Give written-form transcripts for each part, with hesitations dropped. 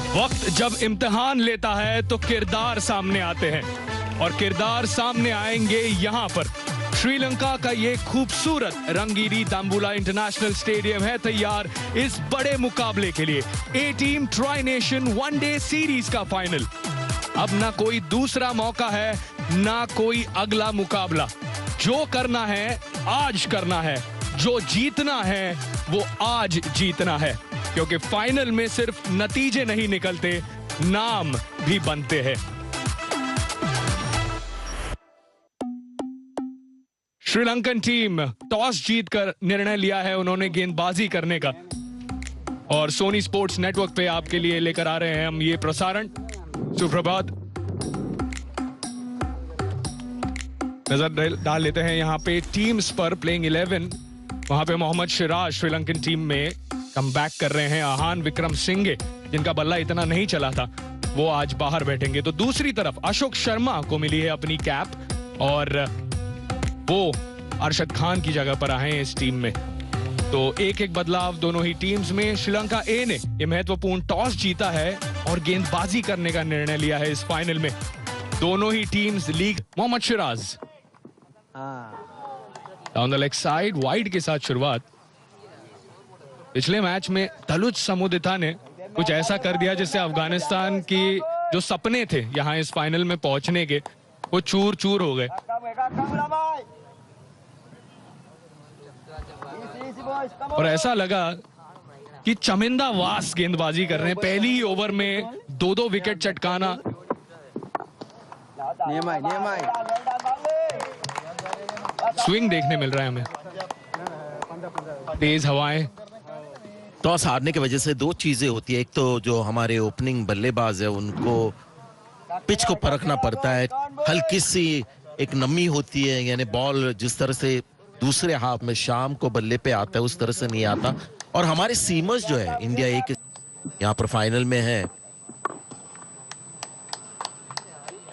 वक्त जब इम्तिहान लेता है तो किरदार सामने आते हैं और किरदार सामने आएंगे यहाँ पर। श्रीलंका का ये खूबसूरत रंगीली दाम्बुला इंटरनेशनल स्टेडियम है तैयार इस बड़े मुकाबले के लिए। A team tri nation one day series का फाइनल। अब ना कोई दूसरा मौका है ना कोई अगला मुकाबला। जो करना है आज करना है, जो जीतना है वो आज जीतना है, क्योंकि फाइनल में सिर्फ नतीजे नहीं निकलते, नाम भी बनते हैं। श्रीलंकन टीम टॉस जीतकर निर्णय लिया है उन्होंने गेंदबाजी करने का, और सोनी स्पोर्ट्स नेटवर्क पे आपके लिए लेकर आ रहे हैं हम ये प्रसारण। सुप्रभात। नजर डाल लेते हैं यहाँ पे टीम्स पर। प्लेइंग 11 वहां पे मोहम्मद सिराज श्रीलंकन टीम में कमबैक कर रहे हैं। आहान विक्रम सिंघे जिनका बल्ला इतना नहीं चला था वो आज बाहर बैठेंगे। तो दूसरी तरफ अशोक शर्मा को मिली है अपनी कैप और वो अरशद खान की जगह पर आए हैं इस टीम में। तो एक एक बदलाव दोनों ही टीम्स में। श्रीलंका ए ने यह महत्वपूर्ण टॉस जीता है और गेंदबाजी करने का निर्णय लिया है इस फाइनल में। दोनों ही teams league. Mohammed Siraj down the leg side wide के साथ शुरुआत। पिछले मैच में तलुज समुदिता ने कुछ ऐसा कर दिया जिससे अफगानिस्तान की जो सपने थे यहां इस फाइनल में पहुंचने के वो चूर चूर हो गए। और ऐसा लगा कि चमिंदा वास गेंदबाजी कर रहे हैं। पहली ही ओवर में 2-2 विकेट चटकाना। स्विंग देखने मिल रहा है हमें, तेज हवाएं। टॉस हारने की वजह से दो चीजें होती है। एक तो जो हमारे ओपनिंग बल्लेबाज है उनको पिच को परखना पड़ता है। हल्की सी एक नमी होती है, यानी बॉल जिस तरह से दूसरे हाफ में शाम को बल्ले पे आता है उस तरह से नहीं आता। और हमारे सीमर्स जो है इंडिया एक यहाँ पर फाइनल में है।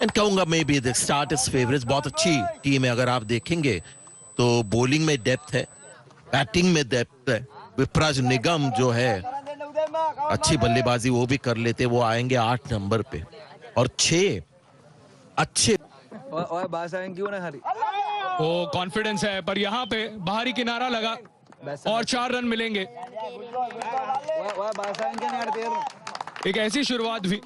एंड कहूंगा may be the start is favourites. बहुत अच्छी टीम है। अगर आप देखेंगे तो बॉलिंग में डेप्थ है, बैटिंग में डेप्थ है। विप्राज निगम जो है अच्छी बल्लेबाजी वो भी कर लेते, वो आएंगे 8 नंबर पे और 6 अच्छे। वो कॉन्फिडेंस है पर यहाँ पे बाहरी किनारा लगा और 4 रन मिलेंगे। एक ऐसी शुरुआत हुई।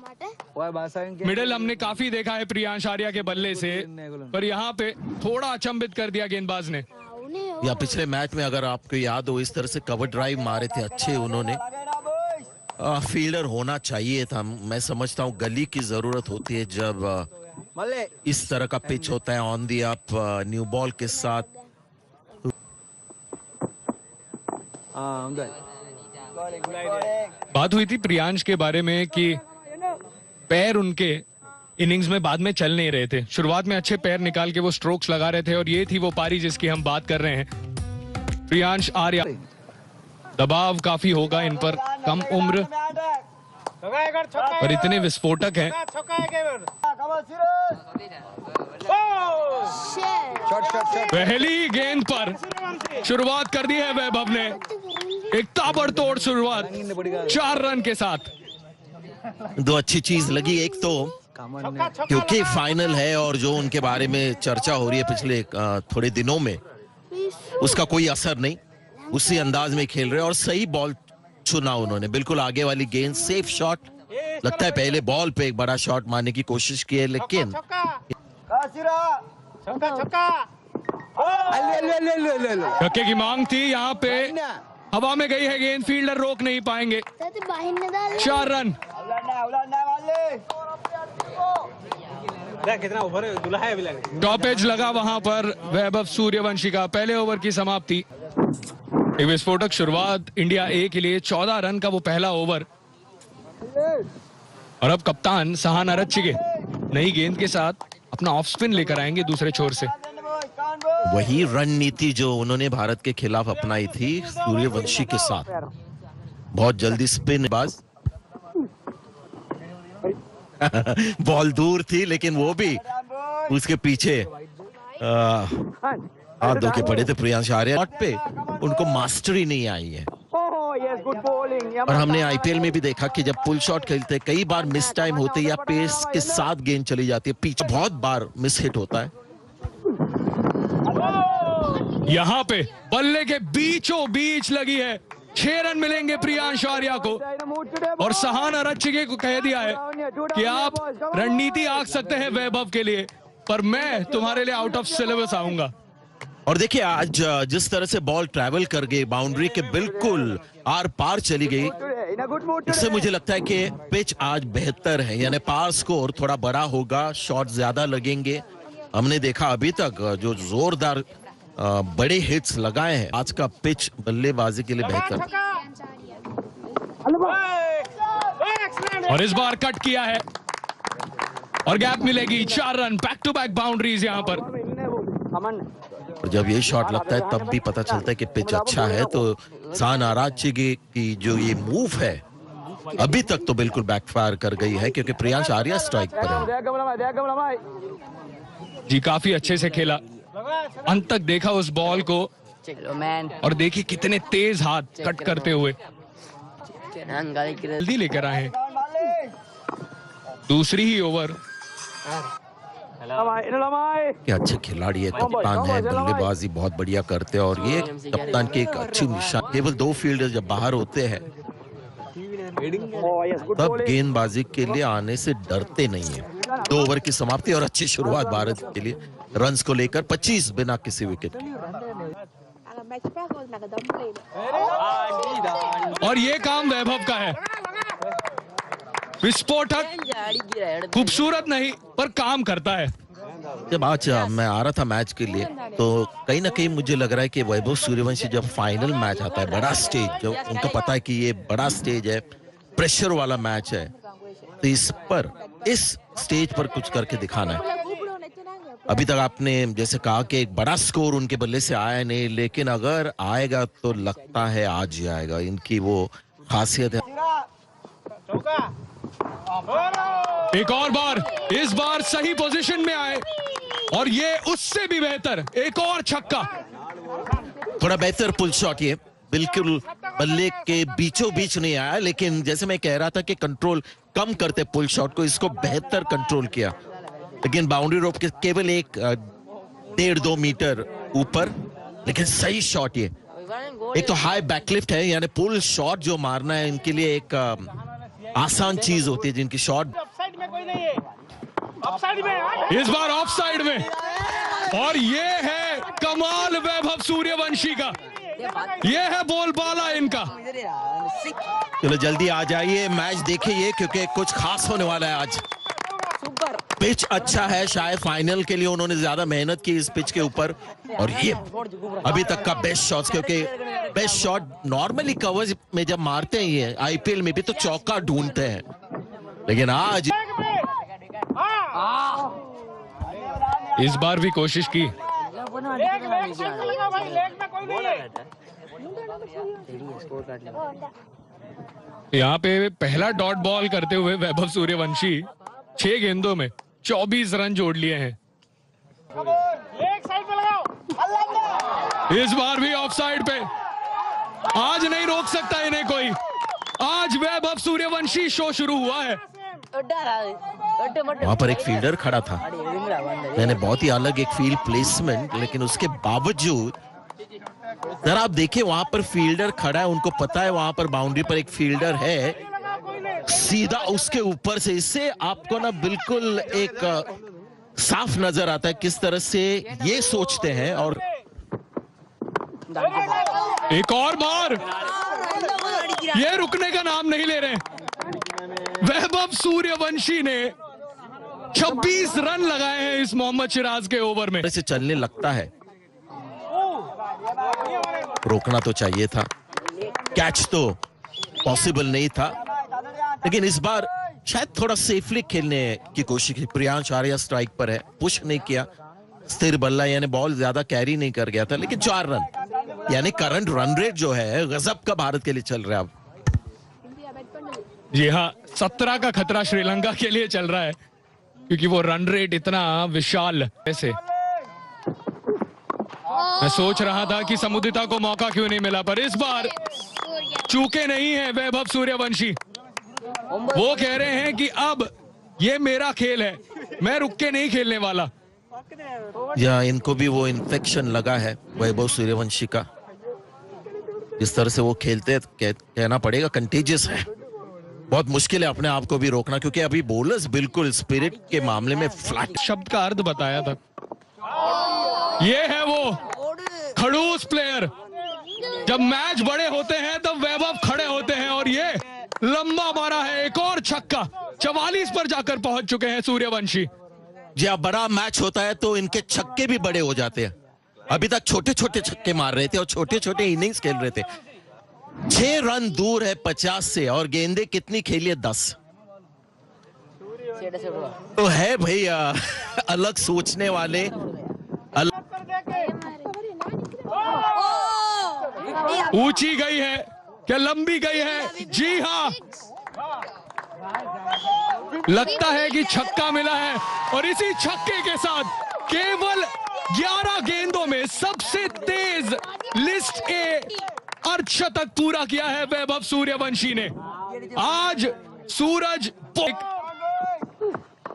मिडिल हमने काफी देखा है प्रियांश आर्या के बल्ले से, पर यहाँ पे थोड़ा अचंभित कर दिया गेंदबाज ने। या पिछले मैच में अगर आपको याद हो इस तरह से कवर ड्राइव मारे थे अच्छे उन्होंने। फील्डर होना चाहिए था। मैं समझता हूँ गली की जरूरत होती है जब इस तरह का पिच होता है on the up new ball के साथ। बात हुई थी प्रियांश के बारे में कि पैर उनके इनिंग्स में बाद में चल नहीं रहे थे। शुरुआत में अच्छे पैर निकाल के वो स्ट्रोक्स लगा रहे थे और ये थी वो पारी जिसकी हम बात कर रहे हैं। प्रियांश आर्या, दबाव काफी होगा इन पर, कम उम्र और इतने विस्फोटक हैं। पहली गेंद पर शुरुआत कर दी है वैभव ने। एक ताबड़तोड़ शुरुआत 4 रन के साथ। दो अच्छी चीज लगी। एक तो क्योंकि फाइनल है और जो उनके बारे में चर्चा हो रही है पिछले थोड़े दिनों में उसका कोई असर नहीं, उसी अंदाज में खेल रहे और सही बॉल चुना उन्होंने। बिल्कुल आगे वाली गेंद, सेफ शॉट। लगता है पहले बॉल पे एक बड़ा शॉट मारने की कोशिश की है लेकिन छक्के की मांग थी। यहाँ पे हवा में गई है गेंद, फील्डर रोक नहीं पाएंगे। 4 रन। टॉपेज लगा वहां पर वैभव सूर्यवंशी का। पहले ओवर की समाप्ति। एक विस्फोटक शुरुआत इंडिया ए के लिए। 14 रन का वो पहला ओवर। और अब कप्तान सहान अरच्छिगे नई गेंद के साथ अपना ऑफ स्पिन लेकर आएंगे दूसरे छोर से। वही रणनीति जो उन्होंने भारत के खिलाफ अपनाई थी सूर्यवंशी के साथ। बहुत जल्दी स्पिन बाज। बॉल दूर थी लेकिन वो भी उसके पीछे हाथ धो के पड़े थे प्रियांश आर्या पे। उनको मास्टरी नहीं आई है। और हमने आईपीएल में भी देखा कि जब पुल शॉट खेलते कई बार मिस टाइम होते या पेस के साथ गेंद चली जाती है, पीछे बहुत बार मिस हिट होता है। यहां पे बल्ले के बीचों बीच लगी है। 6 रन मिलेंगे प्रियांश आर्या को। और सहान अरच्छगे को कह दिया है कि आप रणनीति आंक सकते हैं वैभव के लिए, पर मैं तुम्हारे लिए आउट ऑफ सिलेबस आऊंगा। और देखिए आज जिस तरह से बॉल ट्रैवल कर गई, बाउंड्री के बिल्कुल आर पार चली गई, इससे मुझे लगता है कि पिच आज बेहतर है, यानी पार स्कोर थोड़ा बड़ा होगा, शॉट ज्यादा लगेंगे। हमने देखा अभी तक जो जोरदार बड़े हिट्स लगाए हैं, आज का पिच बल्लेबाजी के लिए बेहतर। और इस बार कट किया है और गैप मिलेगी। 4 run, back to back boundaries यहां पर। और जब ये शॉट लगता है तब भी पता चलता है कि पिच अच्छा है। तो सहान अरच्छगे की जो ये मूव है अभी तक तो बिल्कुल बैकफायर कर गई है, क्योंकि प्रियांश आर्या स्ट्राइक पर है। जी काफी अच्छे से खेला, अंत तक देखा उस बॉल को, और देखिए कितने तेज हाथ कट करते हुए जल्दी लेकर आए। दूसरी ही ओवर। क्या अच्छे खिलाड़ी है, कप्तान है, बल्लेबाजी बहुत बढ़िया करते हैं। और ये कप्तान की एक अच्छी निशान, केवल 2 फील्डर जब बाहर होते हैं तब गेंदबाजी के लिए आने से डरते नहीं है। 2 ओवर की समाप्ति और अच्छी शुरुआत भारत के लिए रन्स को लेकर 25 बिना किसी विकेट के। और ये काम वैभव का है, विस्फोटक, खूबसूरत नहीं पर काम करता है। जब आज मैं आ रहा था मैच के लिए तो कहीं ना कहीं मुझे लग रहा है कि वैभव सूर्यवंशी जब फाइनल मैच आता है, बड़ा स्टेज, जो उनको पता है कि ये बड़ा स्टेज है, प्रेशर वाला मैच है, तो इस स्टेज पर कुछ करके दिखाना है। अभी तक आपने जैसे कहा कि एक बड़ा स्कोर उनके बल्ले से आया नहीं, लेकिन अगर आएगा तो लगता है आज ही आएगा। इनकी वो खासियत है। एक और बार, इस बार सही पोजीशन में आए और ये उससे भी बेहतर, एक और छक्का। थोड़ा बेहतर पुल शॉट, ये बिल्कुल बल्ले के बीचों बीच नहीं आया, लेकिन जैसे मैं कह रहा था कि कंट्रोल कम करते पुल शॉट को, इसको बेहतर कंट्रोल किया। लेकिन बाउंड्री रोप के केवल 1.5-2 मीटर ऊपर, लेकिन सही शॉट ये। एक तो हाई बैकलिफ्ट है, यानी पुल शॉट जो मारना है इनके लिए एक आसान चीज होती है, जिनकी शॉट इस बार ऑफ साइड में। और ये है कमाल वैभव सूर्यवंशी का, ये है बोलबाला इनका। चलो जल्दी आ जाइए, मैच देखिए, क्योंकि कुछ खास होने वाला है आज। पिच अच्छा है, शायद फाइनल के लिए उन्होंने ज्यादा मेहनत की इस पिच के ऊपर। और ये अभी तक का बेस्ट शॉट, क्योंकि बेस्ट शॉट नॉर्मली कवर्स में जब मारते हैं ये आईपीएल में भी तो चौका ढूंढते हैं, लेकिन आज इस बार भी कोशिश की। यहाँ पे पहला डॉट बॉल करते हुए वैभव सूर्यवंशी 6 गेंदों में 24 रन जोड़ लिए हैं। इस बार भी ऑफ साइड पे, आज नहीं रोक सकता इन्हें कोई। आज वैभव सूर्यवंशी शो शुरू हुआ है। वहां पर एक फील्डर खड़ा था, मैंने बहुत ही अलग एक फील्ड प्लेसमेंट, लेकिन उसके बावजूद जरा आप देखिए वहां पर फील्डर खड़ा है, उनको पता है वहां पर बाउंड्री पर एक फील्डर है, सीधा उसके ऊपर से, इससे आपको ना बिल्कुल एक साफ नजर आता है किस तरह से ये सोचते हैं। और एक और बार, ये रुकने का नाम नहीं ले रहे। वैभव सूर्यवंशी ने 26 रन लगाए हैं इस मोहम्मद सिराज के ओवर में। से चलने लगता है, रोकना तो चाहिए था, कैच तो पॉसिबल नहीं था, लेकिन इस बार शायद थोड़ा सेफली खेलने की कोशिश की। प्रियांश आर्या स्ट्राइक पर है, पुश नहीं किया, स्थिर बल्ला, यानी बॉल ज्यादा कैरी नहीं कर गया था, लेकिन 4 रन, यानी करंट रन रेट जो है गजब का भारत के लिए चल रहा है अब। जी हाँ, 17 का खतरा श्रीलंका के लिए चल रहा है, क्योंकि वो रन रेट इतना विशाल ऐसे। मैं सोच रहा था कि समुद्रिता को मौका क्यों नहीं मिला, पर इस बार चूके नहीं है वैभव सूर्यवंशी। वो कह रहे हैं कि अब ये मेरा खेल है, मैं रुक के नहीं खेलने वाला। या इनको भी वो इन्फेक्शन लगा है वैभव सूर्यवंशी का, इस तरह से वो खेलते कहना पड़ेगा कंटेजियस है। बहुत मुश्किल है अपने आप को भी रोकना, क्योंकि अभी बॉलर्स बिल्कुल स्पिरिट के मामले में फ्लैट। शब्द का अर्थ बताया था। ये है वो खड़ूस प्लेयर। जब मैच बड़े होते हैं तब वैभव खड़े होते हैं, और ये लंबा मारा है एक और छक्का। 44 पर जाकर पहुंच चुके हैं सूर्यवंशी। जी हाँ, बड़ा मैच होता है तो इनके छक्के भी बड़े हो जाते हैं। अभी तक छोटे छोटे छक्के मार रहे थे और छोटे छोटे इनिंग्स खेल रहे थे। 6 रन दूर है 50 से, और गेंदे कितनी खेली है? 10। तो है भैया अलग सोचने वाले। ऊंची गई है क्या लंबी गई है? जी हाँ, लगता है कि छक्का मिला है, और इसी छक्के के साथ केवल 11 गेंदों में सबसे तेज लिस्ट ए अर्धशतक पूरा किया है वैभव सूर्यवंशी ने। आज सूरज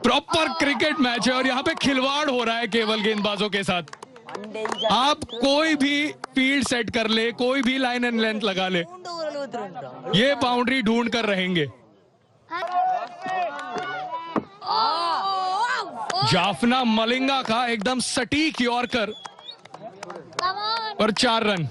प्रॉपर क्रिकेट मैच है, और यहाँ पे खिलवाड़ हो रहा है केवल गेंदबाजों के साथ। आप कोई भी फील्ड सेट कर ले, कोई भी लाइन एंड लेंथ लगा ले, ये बाउंड्री ढूंढ कर रहेंगे। जाफना मलिंगा का एकदम सटीक यॉर्कर और 4 रन।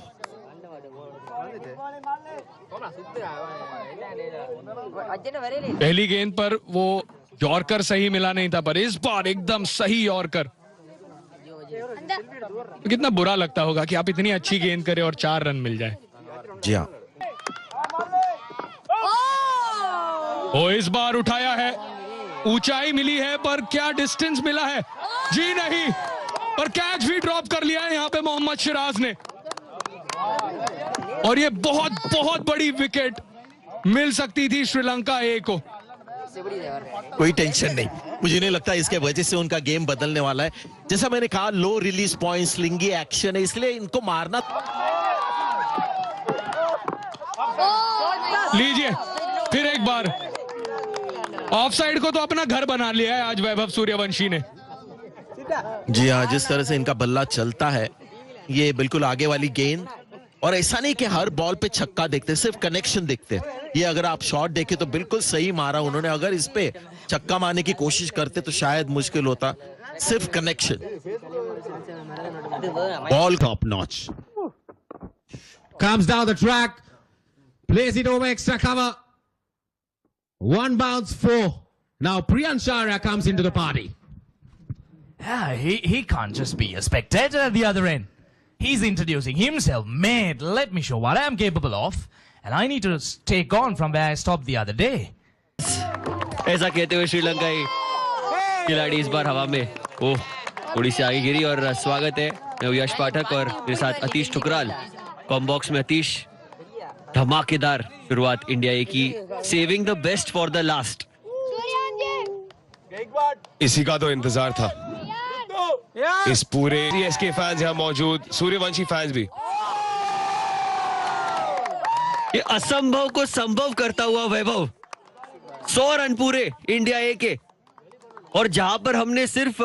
पहली गेंद पर वो यॉर्कर सही मिला नहीं था, पर इस बार एकदम सही यॉर्कर। कितना बुरा लगता होगा कि आप इतनी अच्छी गेंद करें और 4 रन मिल जाए। जी हाँ, वो इस बार उठाया है, ऊंचाई मिली है, पर क्या डिस्टेंस मिला है? जी नहीं, पर कैच भी ड्रॉप कर लिया है यहाँ पे मोहम्मद सिराज ने। और ये बहुत बहुत बड़ी विकेट मिल सकती थी श्रीलंका ए को। कोई टेंशन नहीं, मुझे नहीं लगता इसके वजह से उनका गेम बदलने वाला है। जैसा मैंने कहा, लो रिलीज पॉइंट, स्लिंगी एक्शन है, इसलिए इनको मारना। लीजिए फिर एक बार, ऑफसाइड को तो अपना घर बना लिया है आज वैभव सूर्यवंशी ने। जी हाँ, जिस तरह से इनका बल्ला चलता है, ये बिल्कुल आगे वाली गेंद, और ऐसा नहीं कि हर बॉल पे छक्का देखते, सिर्फ कनेक्शन देखते। ये अगर आप शॉट देखें तो बिल्कुल सही मारा उन्होंने। अगर इस पे छक्का मारने की कोशिश करते तो शायद मुश्किल होता। सिर्फ connection, ball top notch. Comes down the track, plays it over extra cover. 1 bounce 4. Now Priyansh Arya comes into the party. Yeah, he can't just be a spectator at the other end. He's introducing himself. Mate, let me show what I'm capable of. And I need to take on from where I stopped the other day. ऐसा कहते हुए श्रीलंकाई खिलाड़ी इस बार हवा में थोड़ी सी आगे गिरी। और स्वागत है, मैं यश पाठक और मेरे साथ अतीश ठुकराल। कॉम्बॉक्स में अतीश, धमाकेदार शुरुआत इंडिया ए की, saving the best for the last. इसी का तो इंतजार था। इस पूरे सीएसके फैंस यहाँ मौजूद, सूर्यवंशी फैंस भी। ये असंभव को संभव करता हुआ वैभव, 100 रन पूरे इंडिया ए के। और जहां पर हमने सिर्फ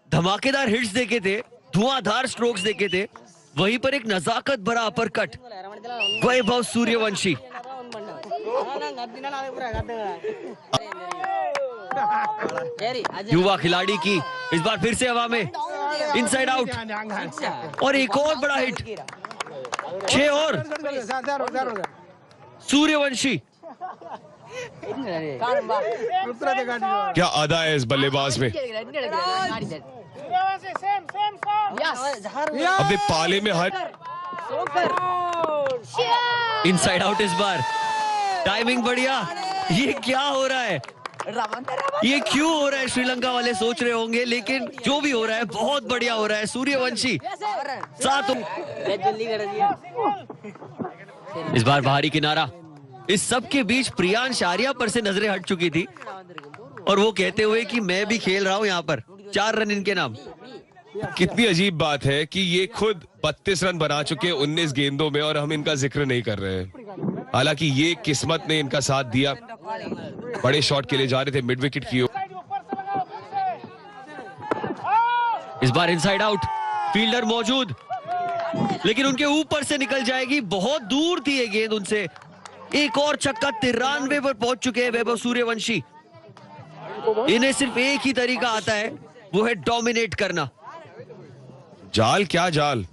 धमाकेदार हिट्स देखे थे, धुआंधार स्ट्रोक्स देखे थे, वहीं पर एक नजाकत भरा अपरकट वैभव सूर्यवंशी। युवा खिलाड़ी की इस बार फिर से हवा में, इनसाइड आउट, और एक और बड़ा हिट। 6 और सूर्यवंशी। क्या अदा है इस बल्लेबाज में। अबे पाले में हट। इनसाइड आउट इस बार, टाइमिंग बढ़िया। ये क्या हो रहा है, ये क्यों हो रहा है? श्रीलंका वाले सोच रहे होंगे, लेकिन जो भी हो रहा है बहुत बढ़िया हो रहा है। सूर्यवंशी साथ, इस बार बाहरी किनारा। इस सब के बीच प्रियांश आर्या पर से नजरें हट चुकी थी, और वो कहते हुए कि मैं भी खेल रहा हूं यहाँ पर। 4 रन इनके नाम। कितनी अजीब बात है कि ये खुद 32 रन बना चुके 19 गेंदों में, और हम इनका जिक्र नहीं कर रहे हैं। हालांकि ये किस्मत ने इनका साथ दिया, बड़े शॉट के लिए जा रहे थे मिड विकेट की ओर। इस बार इनसाइड आउट, फील्डर मौजूद, लेकिन उनके ऊपर से निकल जाएगी, बहुत दूर थी ये गेंद उनसे। एक और छक्का, 93 पर पहुंच चुके हैं वैभव सूर्यवंशी। इन्हें सिर्फ एक ही तरीका आता है, वो है डोमिनेट करना। जाल क्या जाल।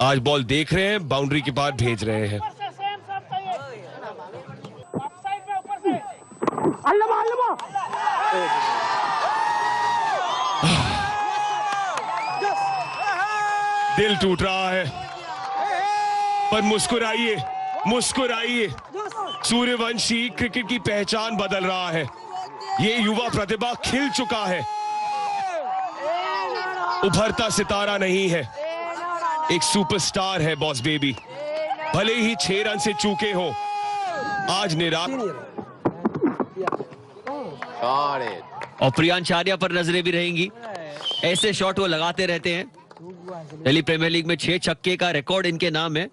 आज बॉल देख रहे हैं, बाउंड्री के पार भेज रहे हैं। दिल टूट रहा है, पर मुस्कुराइए, मुस्कुराइए। सूर्यवंशी क्रिकेट की पहचान बदल रहा है। ये युवा प्रतिभा खिल चुका है, उभरता सितारा नहीं है, एक सुपरस्टार है बॉस बेबी। भले ही 6 रन से चूके हो, आज निराश। और प्रियांश आर्या पर नजरें भी रहेंगी, ऐसे शॉट वो लगाते रहते हैं। दिल्ली प्रीमियर लीग में 6 छक्के का रिकॉर्ड इनके नाम है,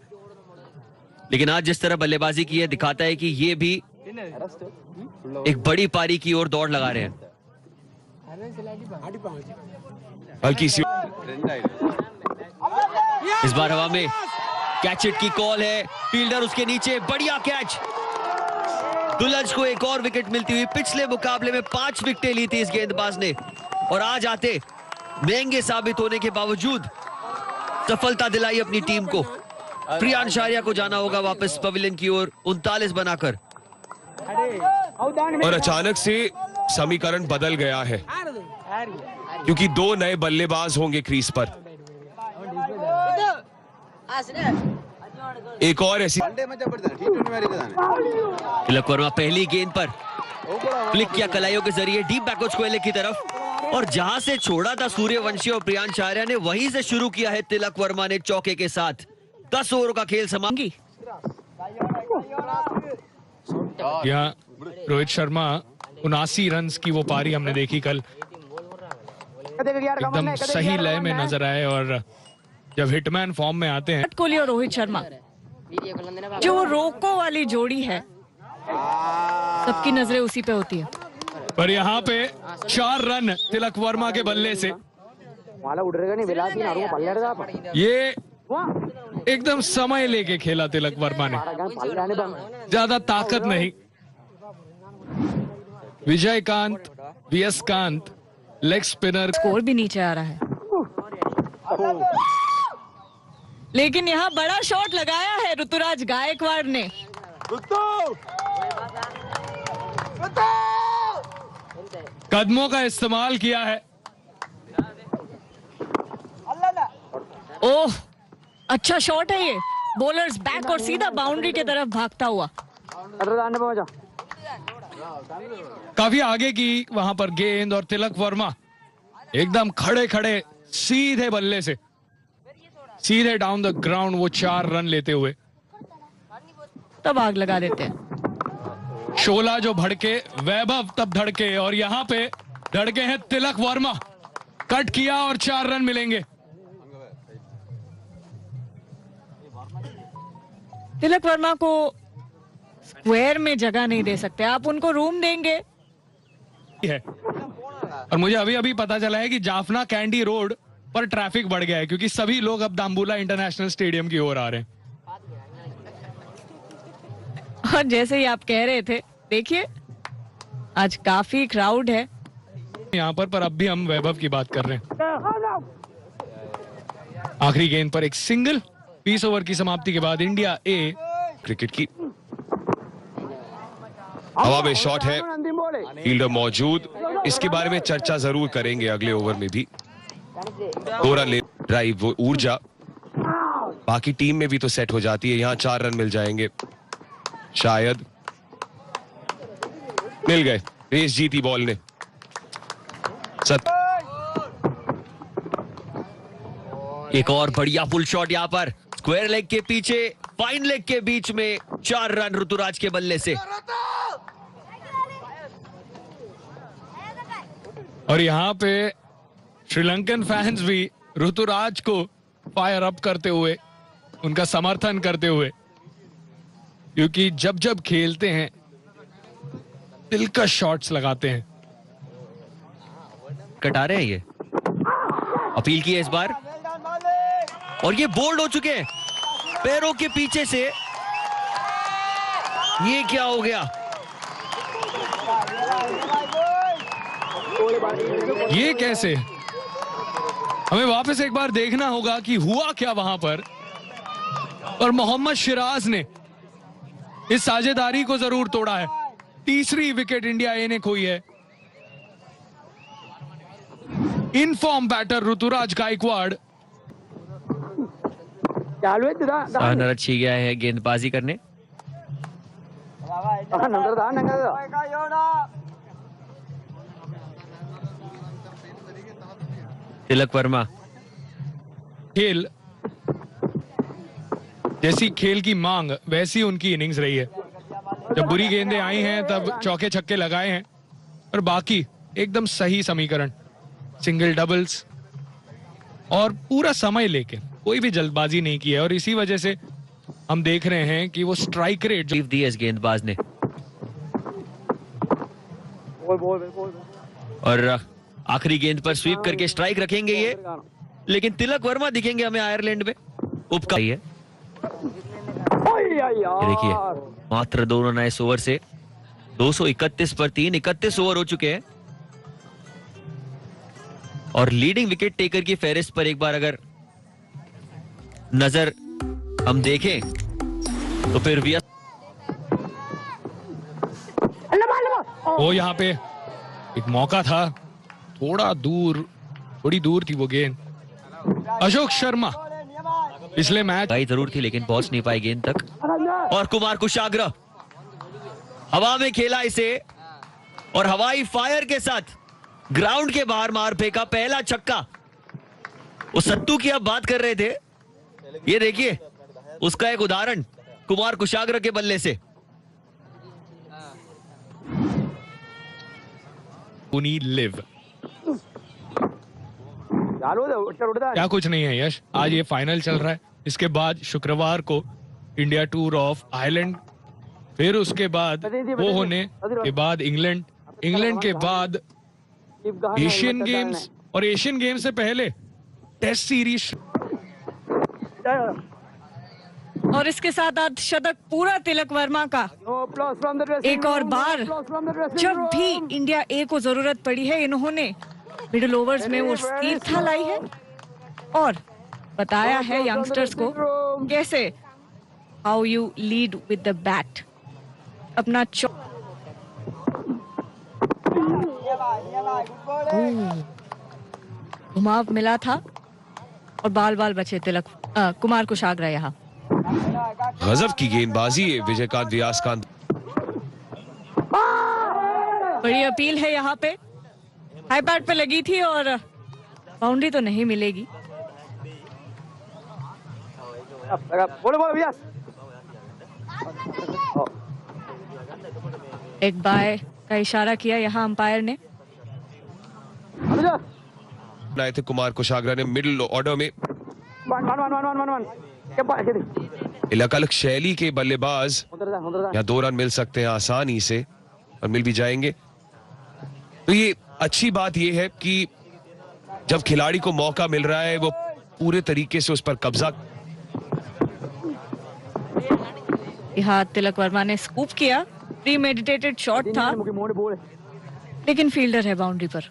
लेकिन आज जिस तरह बल्लेबाजी की है, दिखाता है कि ये भी एक बड़ी पारी की ओर दौड़ लगा रहे हैं। हल्की सी इस बार हवा में कैच इट की कॉल है, फील्डर उसके नीचे, बढ़िया कैच। दुलज को एक और विकेट मिलती हुई। पिछले मुकाबले में 5 विकेटें ली थी इस गेंदबाज ने, और आज आते महंगे साबित होने के बावजूद सफलता दिलाई अपनी टीम को। प्रियांश आर्या को जाना होगा वापस पवेलियन की ओर 39 बनाकर। और अचानक से समीकरण बदल गया है, क्योंकि 2 नए बल्लेबाज होंगे क्रीज पर। एक और ऐसी तिलक वर्मा पहली गेंद पर फ्लिक किया कलाइयों के जरिए डीप बैकवर्ड स्क्वायर लेग की तरफ, और जहां से छोड़ा था सूर्यवंशी और प्रियांश आर्या ने, वहीं से शुरू किया है तिलक वर्मा ने चौके के साथ। 10 ओवरों का खेल समाप्त। यहाँ रोहित शर्मा 79 रन की वो पारी हमने देखी कल, एकदम सही लय में नजर आए। और जब हिटमैन फॉर्म में आते हैं, विराट कोहली और रोहित शर्मा जो वो रोको वाली जोड़ी है, सबकी नजरें उसी पे होती है। पर यहाँ पे 4 रन तिलक वर्मा के बल्ले से, ये एकदम समय लेके खेला तिलक वर्मा ने, ज्यादा ताकत नहीं। Vijaykanth, VS Kanth leg spinner, score भी नीचे आ रहा है, लेकिन यहाँ बड़ा शॉट लगाया है ऋतुराज गायकवाड़ ने। कदमों का इस्तेमाल किया है। ओह, अच्छा शॉट है ये, बॉलर्स बैक और सीधा बाउंड्री की तरफ भागता हुआ। काफी आगे की वहां पर गेंद, और तिलक वर्मा एकदम खड़े खड़े सीधे बल्ले से सीधे डाउन द ग्राउंड वो 4 रन लेते हुए तब आग लगा देते हैं। शोला जो भड़के, वैभव तब धड़के, और यहाँ पे धड़के हैं तिलक वर्मा। कट किया और 4 रन मिलेंगे। तिलक वर्मा को स्क्वायर में जगह नहीं दे सकते आप, उनको रूम देंगे। है। और मुझे अभी अभी पता चला है कि जाफना कैंडी रोड पर ट्रैफिक बढ़ गया है, क्योंकि सभी लोग अब दाम्बुला इंटरनेशनल स्टेडियम की ओर आ रहे हैं। और जैसे ही आप कह रहे थे, देखिए आज काफी क्राउड है यहाँ पर अब भी हम वैभव की बात कर रहे हैं। आखिरी गेंद पर एक सिंगल, 20 ओवर की समाप्ति के बाद इंडिया ए। क्रिकेट की हवा में शॉट है, फील्डर मौजूद, इसके बारे में चर्चा जरूर करेंगे अगले ओवर में भी। 2 रन ले ड्राइव, वो ऊर्जा बाकी टीम में भी तो सेट हो जाती है। यहां 4 रन मिल जाएंगे, शायद मिल गए। रेस जीती बॉल ने। एक और बढ़िया फुल शॉट यहां पर, स्क्वायर लेग के पीछे, फाइन लेग के बीच में 4 रन ऋतुराज के बल्ले से। और यहाँ पे श्रीलंकन फैंस भी ऋतुराज को फायर अप करते हुए, उनका समर्थन करते हुए, क्योंकि जब जब खेलते हैं दिलकश शॉट्स लगाते हैं। कटा रहे हैं ये, अपील की है इस बार और ये बोल्ड हो चुके हैं पैरों के पीछे से। ये क्या हो गया? ये कैसे? हमें वापस एक बार देखना होगा कि हुआ क्या वहां पर। और मोहम्मद सिराज ने इस साझेदारी को जरूर तोड़ा है। तीसरी विकेट इंडिया ए ने खोई है। इनफॉर्म बैटर ऋतुराज गायकवाड़ सानर अच्छी गया है गेंदबाजी करने। तिलक वर्मा, खेल जैसी खेल की मांग वैसी उनकी इनिंग्स रही है। जब बुरी गेंदें आई हैं तब चौके छक्के लगाए हैं और बाकी एकदम सही समीकरण, सिंगल डबल्स और पूरा समय लेके कोई भी जल्दबाजी नहीं की है। और इसी वजह से हम देख रहे हैं कि वो स्ट्राइक रेट जो दी है इस गेंदबाज ने। और आखिरी गेंद पर स्वीप करके स्ट्राइक रखेंगे ये, लेकिन तिलक वर्मा दिखेंगे हमें आयरलैंड में। उपका है, देखिए मात्र 2 रन इस ओवर से। 231 पर 3, 31 ओवर हो चुके हैं और लीडिंग विकेट टेकर की फहरिस्त पर एक बार अगर नजर हम देखें तो फिर भी वो यहाँ पे एक मौका था, थोड़ी दूर थी वो गेंद। अशोक शर्मा पिछले मैच आई जरूर थी लेकिन पहुंच नहीं पाई गेंद तक। और कुमार कुशाग्र हवा में खेला इसे और हवाई फायर के साथ ग्राउंड के बाहर मार फेंका पहला छक्का। वो सत्तू की आप बात कर रहे थे, ये देखिए उसका एक उदाहरण कुमार कुशाग्र के बल्ले से। लिव क्या कुछ नहीं है यश, आज ये फाइनल चल रहा है। इसके बाद शुक्रवार को इंडिया टूर ऑफ आयरलैंड, फिर उसके बाद वो होने के बाद इंग्लैंड के बाद एशियन गेम्स और एशियन गेम्स से पहले टेस्ट सीरीज। और इसके साथ आज शतक पूरा तिलक वर्मा का। एक और बार जब भी इंडिया ए को जरूरत पड़ी है इन्होंने मिडिल ओवर्स में वो स्थिरता लाई है और बताया है यंगस्टर्स को कैसे how you lead with the bat. अपना घुमाव मिला था और बाल बाल बचे कुमार कुशाग्र। यहाँ गजब की गेंदबाजी है विजयकांत व्यासकांत। बड़ी अपील है यहाँ पे, हाई पैड पे लगी थी और बाउंड्री तो नहीं मिलेगी। एक बाय का इशारा किया यहाँ अंपायर ने। आए थे कुमार कुशाग्र ने मिडिल ऑर्डर में। अलग शैली के बल्लेबाज यहाँ 2 रन मिल सकते हैं आसानी से और मिल भी जाएंगे। तो ये अच्छी बात ये है कि जब खिलाड़ी को मौका मिल रहा है वो पूरे तरीके से उस पर कब्जा। यहाँ तिलक वर्मा ने स्कूप किया, प्रीमेडिटेटेड शॉट था लेकिन फील्डर है बाउंड्री पर।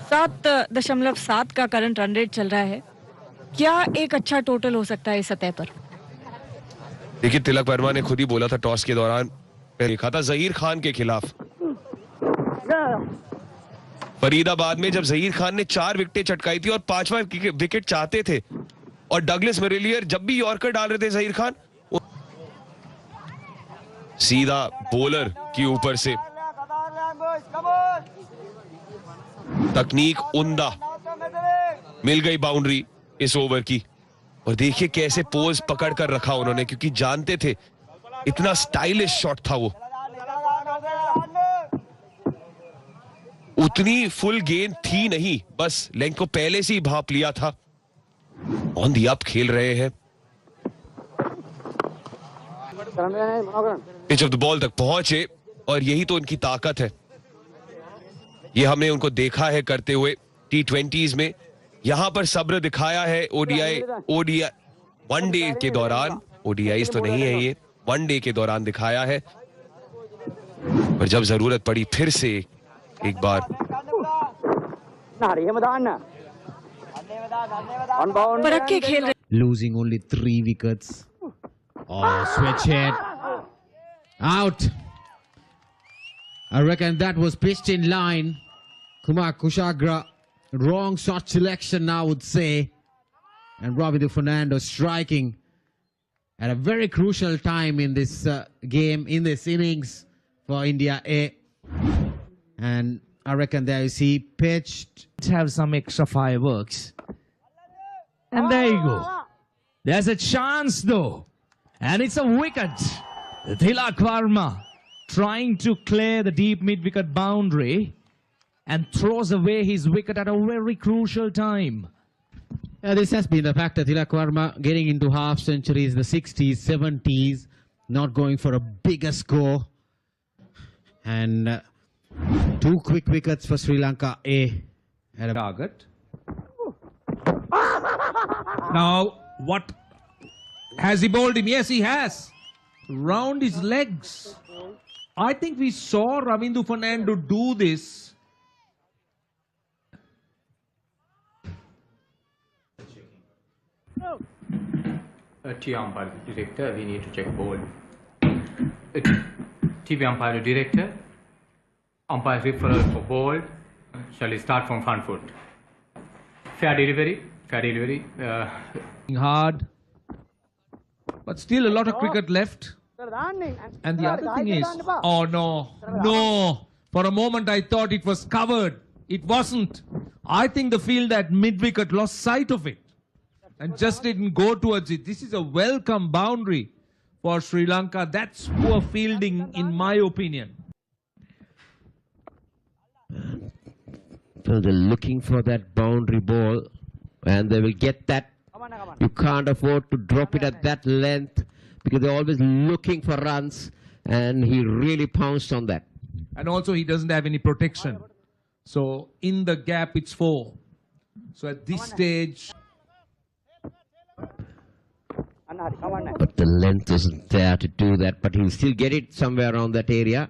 7.7 का करंट रन रेट चल रहा है। क्या एक अच्छा टोटल हो सकता है इस सतह पर? देखिए तिलक वर्मा ने खुद ही बोला था टॉस के दौरान, देखा था जहीर खान के खिलाफ फरीदाबाद में जब जहीर खान ने 4 विकेटें चटकाई थी और 5वां विकेट चाहते थे और डगलस मेरेलियर जब भी यॉर्कर डाल रहे थे जहीर खान सीधा बॉलर के ऊपर से तकनीक उम्दा, मिल गई बाउंड्री इस ओवर की। और देखिए कैसे पोज पकड़ कर रखा उन्होंने क्योंकि जानते थे इतना स्टाइलिश शॉट था वो। उतनी फुल गेंद थी नहीं, बस लेंथ को पहले से ही भाप लिया था। ऑन दी अप खेल रहे हैं, पिच ऑफ द बॉल तक पहुंचे और यही तो उनकी ताकत है। ये हमने उनको देखा है करते हुए T20s में। यहां पर सब्र दिखाया है ओडीआई वनडे के दौरान। ODIs तो नहीं है ये, वनडे के दौरान दिखाया है, पर जब जरूरत पड़ी फिर से एक बार परख के खेल रहे। Losing only 3 wickets. Oh, switch hit. Out. I reckon that was pitched in line. Kumar Kushagra, wrong shot selection, I would say. And Ravindu Fernando striking at a very crucial time in this game, in this innings for India A. And I reckon there you see pitched. Have some extra fireworks. And there you go. There's a chance though. And it's a wicket. Tilak Varma trying to clear the deep mid-wicket boundary and throws away his wicket at a very crucial time. This has been the factor. Tilak Varma getting into half centuries, the 60s, 70s, not going for a bigger score. And 2 quick wickets for Sri Lanka A at a target. Now, what? Has he bowled him? Yes, he has. Round his legs. I think we saw Ravindu Fernando do this. TV umpire director, we need to check ball. TV umpire director, umpire referral for ball. Shall we start from front foot? Fair delivery. Hard. But still a lot of cricket left. And the other thing is, oh no. For a moment I thought it was covered. It wasn't. I think the field at mid-wicket lost sight of it and just didn't go towards it. This is a welcome boundary for Sri Lanka. That's poor fielding in my opinion. So they're looking for that boundary ball and they will get that. You can't afford to drop it at that length because they're always looking for runs, and he really pounced on that. And also he doesn't have any protection. So in the gap it's 4. So at this stage... But the length isn't there to do that, but he'll still get it somewhere around that area.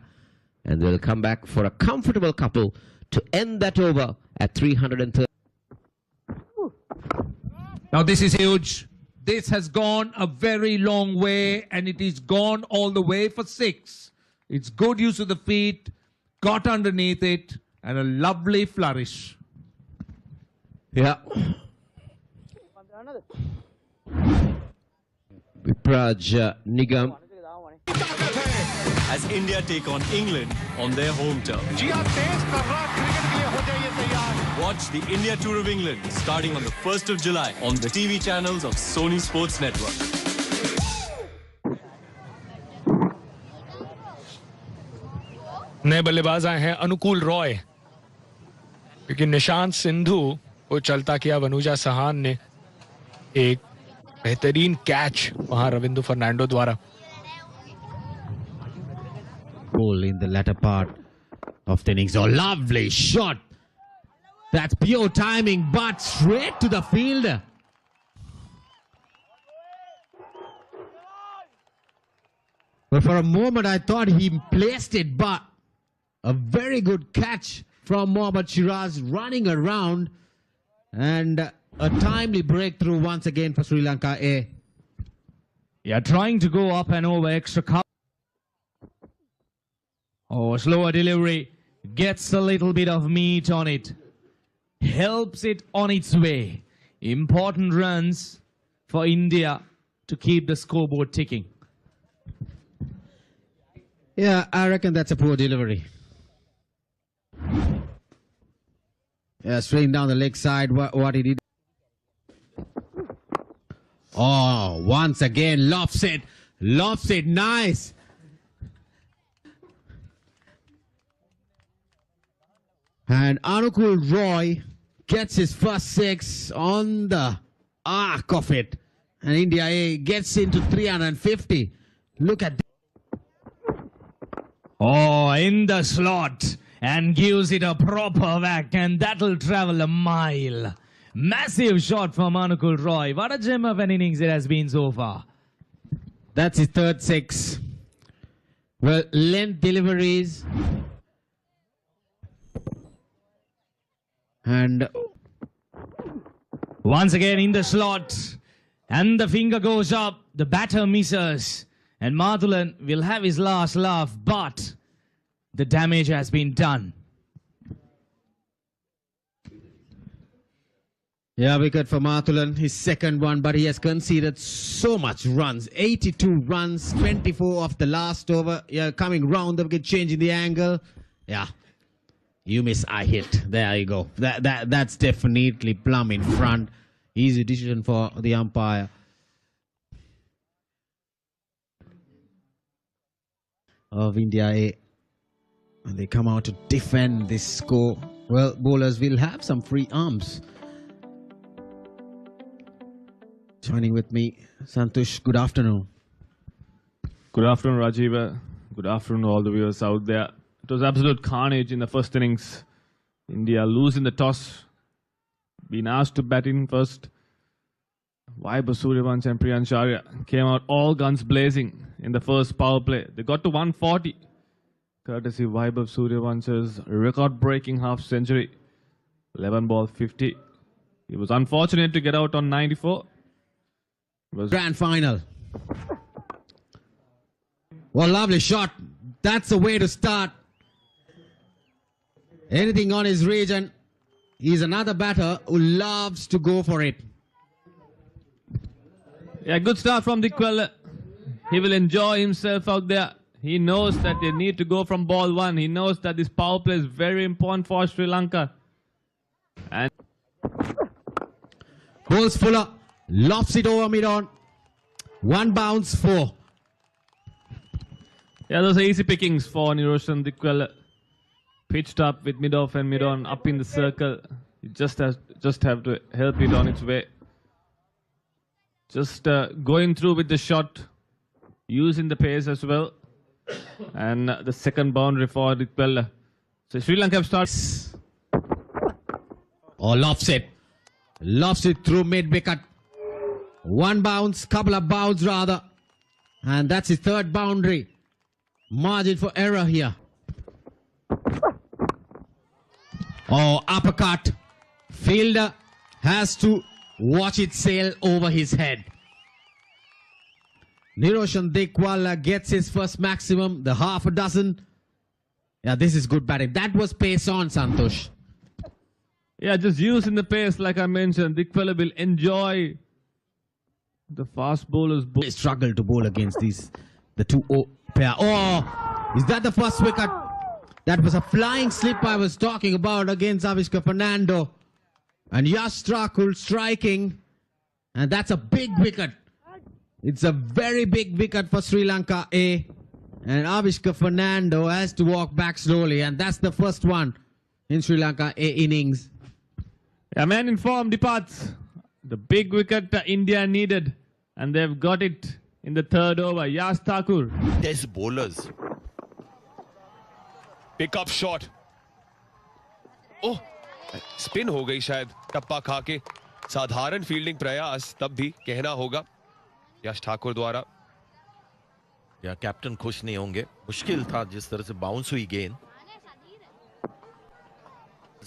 And they'll come back for a comfortable couple to end that over at 330. Now this is huge. This has gone a very long way and it is gone all the way for 6. It's good use of the feet, got underneath it and a lovely flourish. Yeah. Vipraj Nigam. As India take on England on their home turf. Watch the India Tour of England starting on the 1st of July on the TV channels of Sony Sports Network. नए बल्लेबाज आए हैं अनुकूल रॉय, क्योंकि निशांत सिंधु को चलता किया वनुजा सहान ने एक बेहतरीन कैच वहां रविंदु फर्नांडो द्वारा. Ball in the latter part of the innings. Oh, lovely shot. That's pure timing, but straight to the fielder. But for a moment, I thought he placed it, but a very good catch from Mohammad Shiraz running around, and a timely breakthrough once again for Sri Lanka A. Yeah, trying to go up and over extra cover. Oh, slower delivery. Gets a little bit of meat on it. Helps it on its way. Important runs for India to keep the scoreboard ticking. Yeah, I reckon that's a poor delivery. Yeah, straight down the leg side, what he did. Oh, once again, lofts it, nice. And Anukul Roy gets his first 6 on the arc of it. And India A gets into 350. Look at this. Oh, in the slot and gives it a proper whack, and that'll travel a mile. Massive shot from Anukul Roy. What a gem of an innings it has been so far. That's his third 6. Well, length deliveries. And once again in the slot. And the finger goes up. The batter misses. And Mathulan will have his last laugh, but the damage has been done. yeah, wicket for Mathulan, his second one, but he has conceded so much runs. 82 runs, 24 of the last over. Yeah, coming round the wicket, changing the angle. Yeah, you miss, I hit. There you go. That's definitely plumb in front. Easy decision for the umpire. Of India A. And they come out to defend this score. Well, bowlers will have some free arms. Joining with me, Santosh, good afternoon. Good afternoon, Rajiv. Good afternoon, all the viewers out there. It was absolute carnage in the first innings. India losing the toss, being asked to bat in first. Vaibhav Suryavanshi and Priyansh Arya came out all guns blazing in the first power play. They got to 140, courtesy Vaibhav Suryavanshi's record-breaking half-century, 11 ball 50. He was unfortunate to get out on 94. Grand final. Well, lovely shot. That's the way to start. Anything on his region. He's another batter who loves to go for it. Yeah, good start from Dickwella. He will enjoy himself out there. He knows that they need to go from ball 1. He knows that this power play is very important for Sri Lanka. And Bowls Fuller lofts it over mid-on. 1 bounce, 4. yeah, those are easy pickings for Niroshan Dickwella. Pitched up with mid-off and mid-on up in the circle. You just have to help it on its way. Just going through with the shot, using the pace as well. And the second boundary for Dickwella. So Sri Lanka have started. Oh, lofts it. Lofts it through mid-wicket. 1 bounce, couple of bounds rather. And that's his third boundary. Margin for error here. Oh, uppercut. Fielder has to watch it sail over his head. Niroshan Dickwella gets his first maximum, the half a dozen. Yeah, this is good batting. That was pace on, Santosh. Yeah, just using the pace like I mentioned. Dickwella will enjoy the fast bowlers. They struggle to bowl against the 2-0 pair. Oh, is that the first wicket? That was a flying slip I was talking about against Avishka Fernando. And Yash Thakur striking. And that's a big wicket. It's a very big wicket for Sri Lanka A. And Avishka Fernando has to walk back slowly. And that's the first one in Sri Lanka A innings. A man in form departs. The big wicket India needed. And they've got it in the third over. Yash Thakur. Test bowlers. Pick up shot oh spin हो गई शायद टप्पा खा के साधारण fielding प्रयास तब भी कहना होगा यश ठाकुर द्वारा या कैप्टन खुश नहीं होंगे मुश्किल था जिस तरह से बाउंस हुई गेंद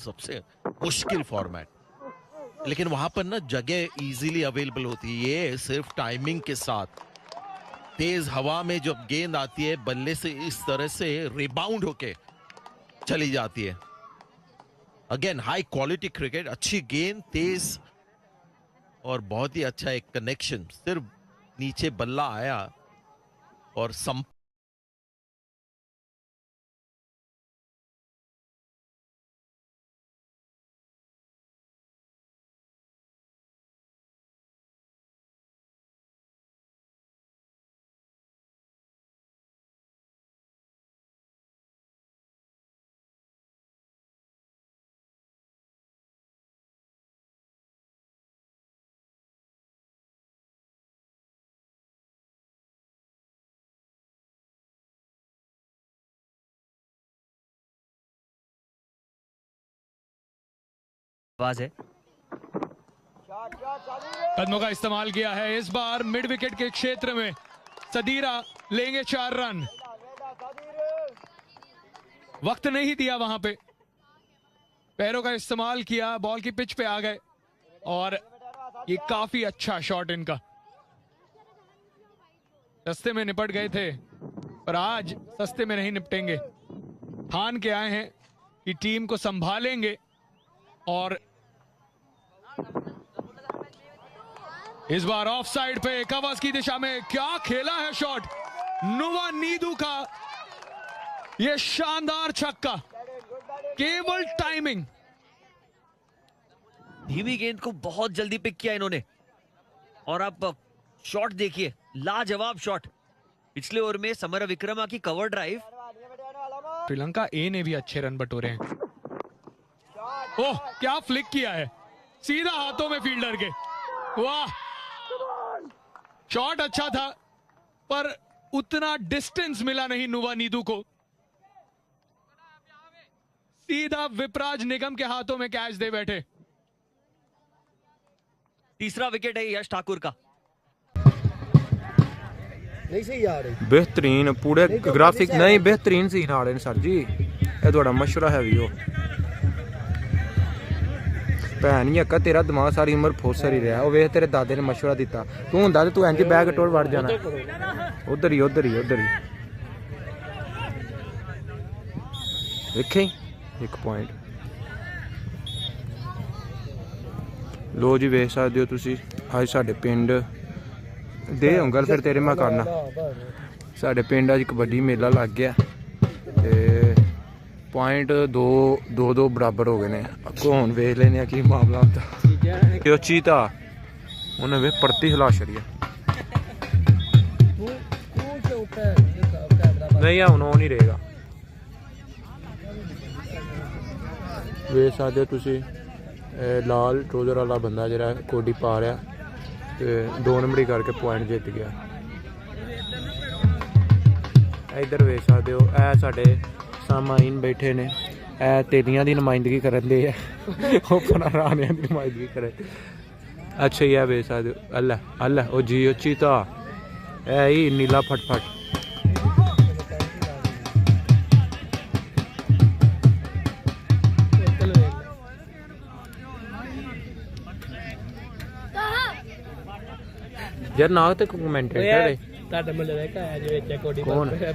सबसे मुश्किल फॉर्मेट लेकिन वहां पर ना जगह इजीली अवेलेबल होती है ये सिर्फ टाइमिंग के साथ तेज हवा में जब गेंद आती है बल्ले से इस तरह से रिबाउंड होके चली जाती है अगेन हाई क्वालिटी क्रिकेट अच्छी गेंद तेज और बहुत ही अच्छा एक कनेक्शन सिर्फ नीचे बल्ला आया और आवाज है। कदमों का इस्तेमाल किया है इस बार मिड विकेट के क्षेत्र में। सदीरा लेंगे 4 रन। वक्त नहीं दिया वहां पे, पैरों का इस्तेमाल किया, बॉल की पिच पे आ गए और ये काफी अच्छा शॉट इनका। सस्ते में निपट गए थे पर आज सस्ते में नहीं निपटेंगे। ठान के आए हैं कि टीम को संभालेंगे और इस बार ऑफ साइड पे कवर्स की दिशा में क्या खेला है शॉट नुवानीदू का। ये शानदार छक्का, केवल टाइमिंग। धीमी गेंद को बहुत जल्दी पिक किया इन्होंने और अब शॉट देखिए, लाजवाब शॉट। पिछले ओवर में समर विक्रमा की कवर ड्राइव। श्रीलंका ए ने भी अच्छे रन बटोरे हैं। ओह क्या फ्लिक किया है, सीधा हाथों में फील्डर के। वाह, शॉट अच्छा था पर उतना डिस्टेंस मिला नहीं नुवानीदू को। सीधा विपराज निगम के हाथों में कैच दे बैठे। तीसरा विकेट है यश ठाकुर का। बेहतरीन पूरे ग्राफिक नहीं, बेहतरीन सीन आ रहे हैं सर जी। ਇਹ ਤੁਹਾਡਾ ਮਸ਼ਵਰਾ ਹੈ ਵੀ ਉਹ ਭੈਣ ਹੀ ਅੱਕਾ ਤੇਰਾ ਦਿਮਾਗ ਸਾਰੀ ਉਮਰ ਫੋਸਰ ਹੀ ਰਿਹਾ। ਉਹ ਵੇਖ ਤੇਰੇ ਦਾਦੇ ਨੇ ਮਸ਼ਵਰਾ ਦਿੱਤਾ, ਤੂੰ ਹੁੰਦਾ ਤੇ ਤੂੰ ਇੰਜ ਬੈਗ ਟੋੜ ਵੜ ਜਾਣਾ। ਉਧਰ ਹੀ ਵੇਖੇ 1 ਪੁਆਇੰਟ। ਲੋ ਜੀ ਵੇਖ ਸਕਦੇ ਹੋ ਤੁਸੀਂ ਅੱਜ ਸਾਡੇ ਪਿੰਡ ਦੇ ਉਂਗਲ ਫਿਰ ਤੇਰੇ ਮੈਂ ਕਰਨਾ। ਸਾਡੇ ਪਿੰਡ ਅੱਜ ਕਬੱਡੀ ਮੇਲਾ ਲੱਗ ਗਿਆ ਤੇ ਪੁਆਇੰਟ 2 ਬਰਾਬਰ ਹੋ ਗਏ ਨੇ। ਅੱਗੋਂ ਹੁਣ ਵੇਖ ਲੈਨੇ ਆ ਕੀ ਮਾਮਲਾ ਹੁੰਦਾ। ਤੇ ਉਹ ਚੀਤਾ ਉਹਨੇ ਵੇ ਪਰਤੀ ਹਿਲਾ ਛੜੀ। ਨਹੀਂ ਆ ਹੁਣ ਉਹ ਨਹੀਂ ਰਹੇਗਾ। ਵੇਖ ਸਕਦੇ ਹੋ ਤੁਸੀਂ ਲਾਲ ਟਰੋਜ਼ਰ ਵਾਲਾ ਬੰਦਾ ਜਿਹੜਾ ਕੋਡੀ ਪਾ ਰਿਹਾ ਤੇ 2 ਨੰਬਰੀ ਕਰਕੇ ਪੁਆਇੰਟ ਜਿੱਤ ਗਿਆ। ਇੱਧਰ ਵੇਖ ਸਕਦੇ ਹੋ ਇਹ ਸਾਡੇ ਸਾਮਾਈਨ ਬੈਠੇ ਨੇ, ਇਹ ਤੇਲੀਆਂ ਦੀ ਨੁਮਾਇੰਦਗੀ ਕਰਨ ਦੇ ਆ, ਉਹ ਪੁਰਾਣਿਆਂ ਦੀ ਨੁਮਾਇੰਦਗੀ ਕਰੇ। ਅੱਛਾ ਹੀ ਇਹ ਵੇਖ ਸਕਦੇ ਹੋ ਅੱਲਾ ਉਹ ਜੀ ਉਹ ਚੀਤਾ ਇਹ ਹੀ ਨੀਲਾ ਫਟਫਟ। यार ना तो कमेंटेटर है ਤੁਹਾਡੇ ਮੁੰਡੇ ਦਾ ਕਾਇਆ ਜੇ ਵਿੱਚ ਕੋਡੀ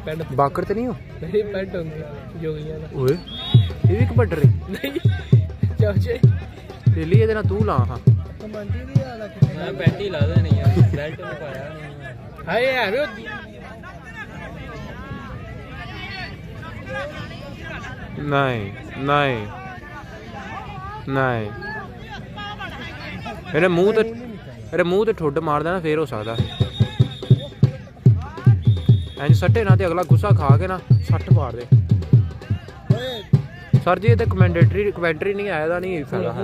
ਪਿੰਡ ਬਾਕਰ ਤੇ ਨਹੀਂ ਹੋ ਨਹੀਂ ਪਿੰਡ ਹੁੰਦੀ ਜੋਗੀਆਂ ਦਾ। ਓਏ ਇਹ ਵੀ ਕਬੱਡ ਰਹੀ ਨਹੀਂ ਚਾਚੇ ਤੇ ਲਈ ਇਹਦੇ ਨਾਲ ਤੂੰ ਲਾ। ਹਾਂ ਕਮਾਂਡੀ ਦੀ ਹਾਲਾ ਮੈਂ ਪੈਂਟੀ ਲਾ ਦੇਣੀ ਯਾਰ, ਬੈਲਟ ਨੂੰ ਪਾਇਆ ਨਹੀਂ। ਹਾਏ ਐਵੇਂ ਹੁੰਦੀ ਨਹੀਂ ਇਹਦੇ ਮੂੰਹ ਤੇ ਠੁੱਡ ਮਾਰਦਾ ਨਾ ਫੇਰ ਹੋ ਸਕਦਾ। ਇੰਜ ਸੱਟੇ ਨਾ ਤੇ ਅਗਲਾ ਗੁੱਸਾ ਖਾ ਕੇ ਨਾ ਸੱਟ ਮਾਰ ਦੇ। ਸਰ ਜੀ ਇਹ ਤੇ ਕਮੈਂਟਰੀ ਨਹੀਂ ਆਇਆ ਦਾ ਨਹੀਂ ਫਾਇਦਾ ਹੈ।